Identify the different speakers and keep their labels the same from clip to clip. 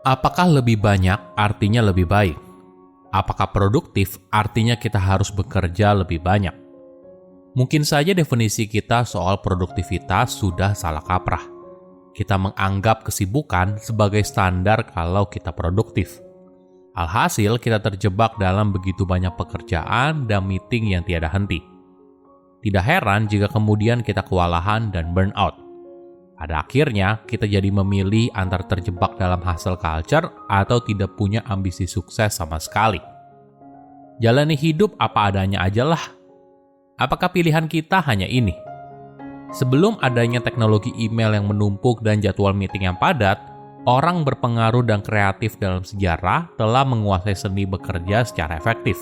Speaker 1: Apakah lebih banyak artinya lebih baik? Apakah produktif artinya kita harus bekerja lebih banyak? Mungkin saja definisi kita soal produktivitas sudah salah kaprah. Kita menganggap kesibukan sebagai standar kalau kita produktif. Alhasil kita terjebak dalam begitu banyak pekerjaan dan meeting yang tiada henti. Tidak heran jika kemudian kita kewalahan dan burnout. Pada akhirnya, kita jadi memilih antara terjebak dalam hustle culture atau tidak punya ambisi sukses sama sekali. Jalani hidup apa adanya aja lah. Apakah pilihan kita hanya ini? Sebelum adanya teknologi email yang menumpuk dan jadwal meeting yang padat, orang berpengaruh dan kreatif dalam sejarah telah menguasai seni bekerja secara efektif.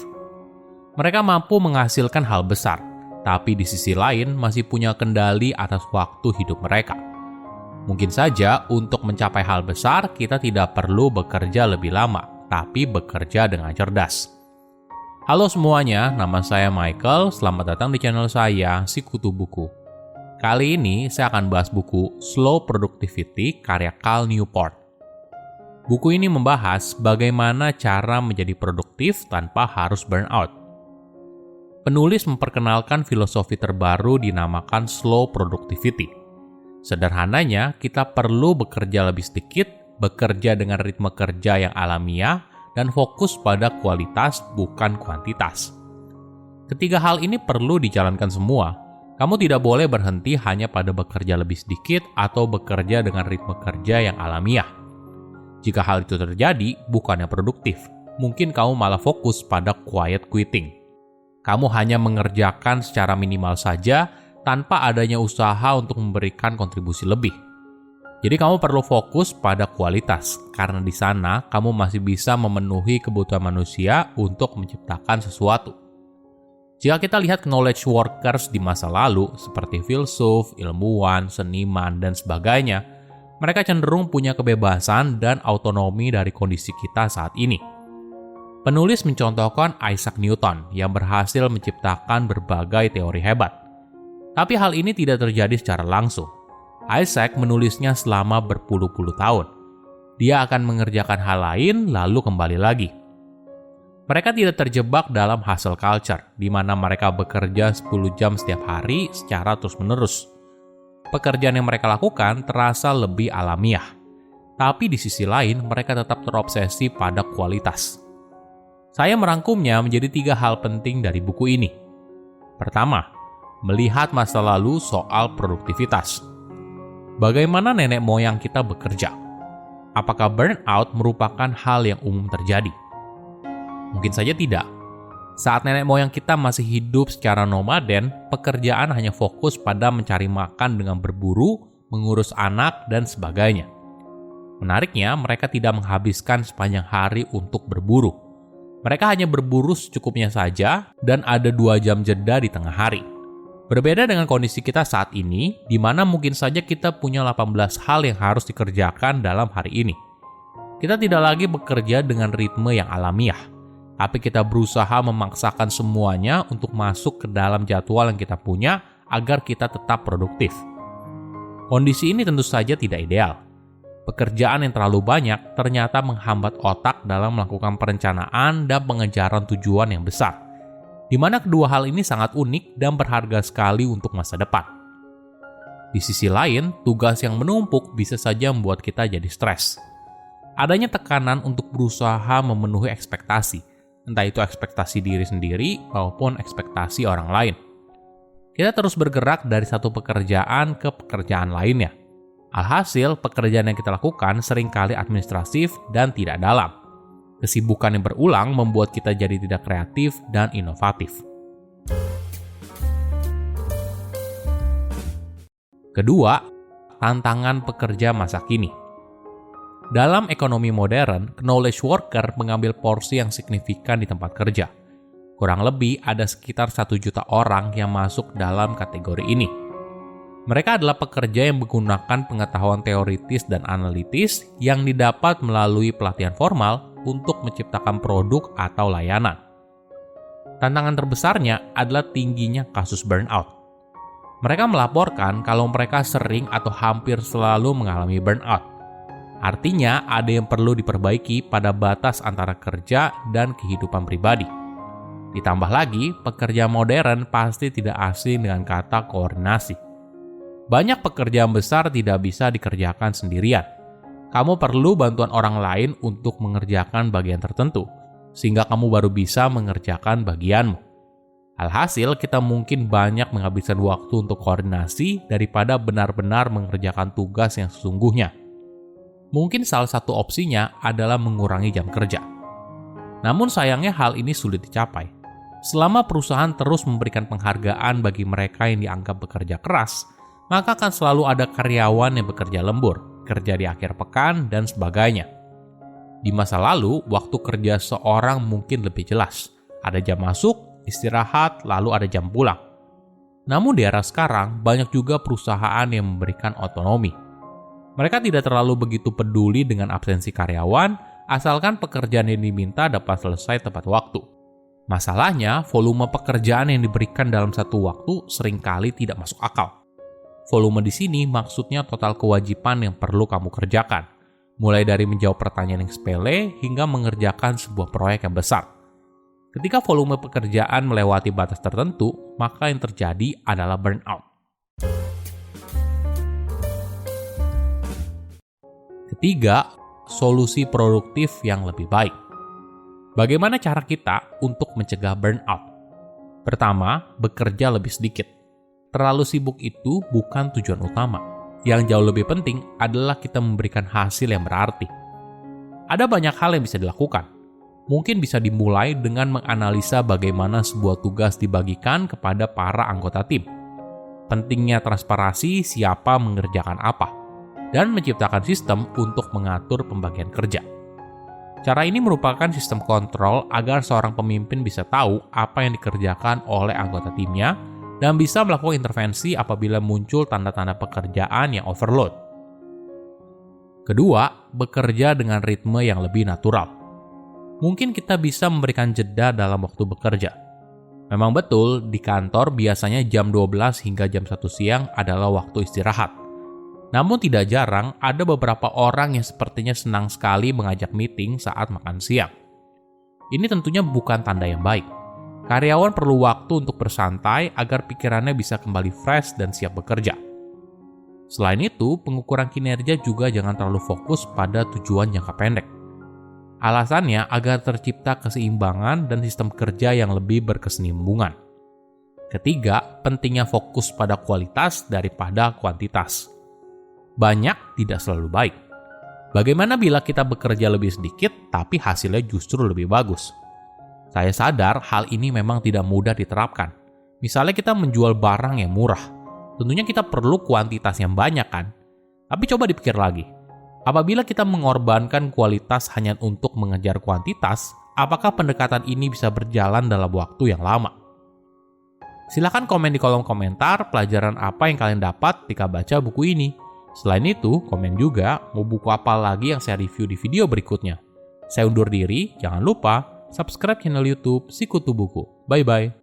Speaker 1: Mereka mampu menghasilkan hal besar, tapi di sisi lain masih punya kendali atas waktu hidup mereka. Mungkin saja untuk mencapai hal besar, kita tidak perlu bekerja lebih lama, tapi bekerja dengan cerdas. Halo semuanya, nama saya Michael. Selamat datang di channel saya, Sikutu Buku. Kali ini saya akan bahas buku Slow Productivity karya Cal Newport. Buku ini membahas bagaimana cara menjadi produktif tanpa harus burnout. Penulis memperkenalkan filosofi terbaru dinamakan Slow Productivity. Sederhananya, kita perlu bekerja lebih sedikit, bekerja dengan ritme kerja yang alamiah, dan fokus pada kualitas bukan kuantitas. Ketiga hal ini perlu dijalankan semua. Kamu tidak boleh berhenti hanya pada bekerja lebih sedikit atau bekerja dengan ritme kerja yang alamiah. Jika hal itu terjadi, bukannya produktif. Mungkin kamu malah fokus pada quiet quitting. Kamu hanya mengerjakan secara minimal saja, tanpa adanya usaha untuk memberikan kontribusi lebih. Jadi kamu perlu fokus pada kualitas, karena di sana kamu masih bisa memenuhi kebutuhan manusia untuk menciptakan sesuatu. Jika kita lihat knowledge workers di masa lalu, seperti filsuf, ilmuwan, seniman, dan sebagainya, mereka cenderung punya kebebasan dan autonomi dari kondisi kita saat ini. Penulis mencontohkan Isaac Newton yang berhasil menciptakan berbagai teori hebat. Tapi hal ini tidak terjadi secara langsung. Isaac menulisnya selama berpuluh-puluh tahun. Dia akan mengerjakan hal lain lalu kembali lagi. Mereka tidak terjebak dalam hustle culture, di mana mereka bekerja 10 jam setiap hari secara terus-menerus. Pekerjaan yang mereka lakukan terasa lebih alamiah. Tapi di sisi lain, mereka tetap terobsesi pada kualitas. Saya merangkumnya menjadi 3 hal penting dari buku ini. Pertama, melihat masa lalu soal produktivitas. Bagaimana nenek moyang kita bekerja? Apakah burnout merupakan hal yang umum terjadi? Mungkin saja tidak. Saat nenek moyang kita masih hidup secara nomaden, pekerjaan hanya fokus pada mencari makan dengan berburu, mengurus anak, dan sebagainya. Menariknya, mereka tidak menghabiskan sepanjang hari untuk berburu. Mereka hanya berburu secukupnya saja, dan ada 2 jam jeda di tengah hari. Berbeda dengan kondisi kita saat ini, di mana mungkin saja kita punya 18 hal yang harus dikerjakan dalam hari ini. Kita tidak lagi bekerja dengan ritme yang alamiah, tapi kita berusaha memaksakan semuanya untuk masuk ke dalam jadwal yang kita punya agar kita tetap produktif. Kondisi ini tentu saja tidak ideal. Pekerjaan yang terlalu banyak ternyata menghambat otak dalam melakukan perencanaan dan pengejaran tujuan yang besar, di mana kedua hal ini sangat unik dan berharga sekali untuk masa depan. Di sisi lain, tugas yang menumpuk bisa saja membuat kita jadi stres. Adanya tekanan untuk berusaha memenuhi ekspektasi, entah itu ekspektasi diri sendiri maupun ekspektasi orang lain. Kita terus bergerak dari satu pekerjaan ke pekerjaan lainnya. Alhasil, pekerjaan yang kita lakukan seringkali administratif dan tidak dalam. Kesibukan yang berulang membuat kita jadi tidak kreatif dan inovatif. Kedua, tantangan pekerja masa kini. Dalam ekonomi modern, knowledge worker mengambil porsi yang signifikan di tempat kerja. Kurang lebih ada sekitar 1 juta orang yang masuk dalam kategori ini. Mereka adalah pekerja yang menggunakan pengetahuan teoritis dan analitis yang didapat melalui pelatihan formal untuk menciptakan produk atau layanan. Tantangan terbesarnya adalah tingginya kasus burnout. Mereka melaporkan kalau mereka sering atau hampir selalu mengalami burnout. Artinya, ada yang perlu diperbaiki pada batas antara kerja dan kehidupan pribadi. Ditambah lagi, pekerja modern pasti tidak asing dengan kata koordinasi. Banyak pekerjaan besar tidak bisa dikerjakan sendirian. Kamu perlu bantuan orang lain untuk mengerjakan bagian tertentu, sehingga kamu baru bisa mengerjakan bagianmu. Alhasil, kita mungkin banyak menghabiskan waktu untuk koordinasi daripada benar-benar mengerjakan tugas yang sesungguhnya. Mungkin salah satu opsinya adalah mengurangi jam kerja. Namun sayangnya hal ini sulit dicapai. Selama perusahaan terus memberikan penghargaan bagi mereka yang dianggap bekerja keras, maka akan selalu ada karyawan yang bekerja lembur, kerja di akhir pekan, dan sebagainya. Di masa lalu, waktu kerja seorang mungkin lebih jelas. Ada jam masuk, istirahat, lalu ada jam pulang. Namun di era sekarang, banyak juga perusahaan yang memberikan otonomi. Mereka tidak terlalu begitu peduli dengan absensi karyawan, asalkan pekerjaan yang diminta dapat selesai tepat waktu. Masalahnya, volume pekerjaan yang diberikan dalam satu waktu seringkali tidak masuk akal. Volume di sini maksudnya total kewajiban yang perlu kamu kerjakan, mulai dari menjawab pertanyaan yang sepele hingga mengerjakan sebuah proyek yang besar. Ketika volume pekerjaan melewati batas tertentu, maka yang terjadi adalah burnout. Ketiga, solusi produktif yang lebih baik. Bagaimana cara kita untuk mencegah burnout? Pertama, bekerja lebih sedikit. Terlalu sibuk itu bukan tujuan utama. Yang jauh lebih penting adalah kita memberikan hasil yang berarti. Ada banyak hal yang bisa dilakukan. Mungkin bisa dimulai dengan menganalisa bagaimana sebuah tugas dibagikan kepada para anggota tim. Pentingnya transparansi siapa mengerjakan apa, dan menciptakan sistem untuk mengatur pembagian kerja. Cara ini merupakan sistem kontrol agar seorang pemimpin bisa tahu apa yang dikerjakan oleh anggota timnya dan bisa melakukan intervensi apabila muncul tanda-tanda pekerjaan yang overload. Kedua, bekerja dengan ritme yang lebih natural. Mungkin kita bisa memberikan jeda dalam waktu bekerja. Memang betul, di kantor biasanya jam 12 hingga jam 1 siang adalah waktu istirahat. Namun tidak jarang ada beberapa orang yang sepertinya senang sekali mengajak meeting saat makan siang. Ini tentunya bukan tanda yang baik. Karyawan perlu waktu untuk bersantai agar pikirannya bisa kembali fresh dan siap bekerja. Selain itu, pengukuran kinerja juga jangan terlalu fokus pada tujuan jangka pendek. Alasannya agar tercipta keseimbangan dan sistem kerja yang lebih berkesinambungan. Ketiga, pentingnya fokus pada kualitas daripada kuantitas. Banyak tidak selalu baik. Bagaimana bila kita bekerja lebih sedikit tapi hasilnya justru lebih bagus? Saya sadar hal ini memang tidak mudah diterapkan. Misalnya kita menjual barang yang murah. Tentunya kita perlu kuantitas yang banyak kan? Tapi coba dipikir lagi. Apabila kita mengorbankan kualitas hanya untuk mengejar kuantitas, apakah pendekatan ini bisa berjalan dalam waktu yang lama? Silahkan komen di kolom komentar pelajaran apa yang kalian dapat ketika baca buku ini. Selain itu, komen juga mau buku apa lagi yang saya review di video berikutnya. Saya undur diri, jangan lupa subscribe channel YouTube Sikutu Buku. Bye-bye.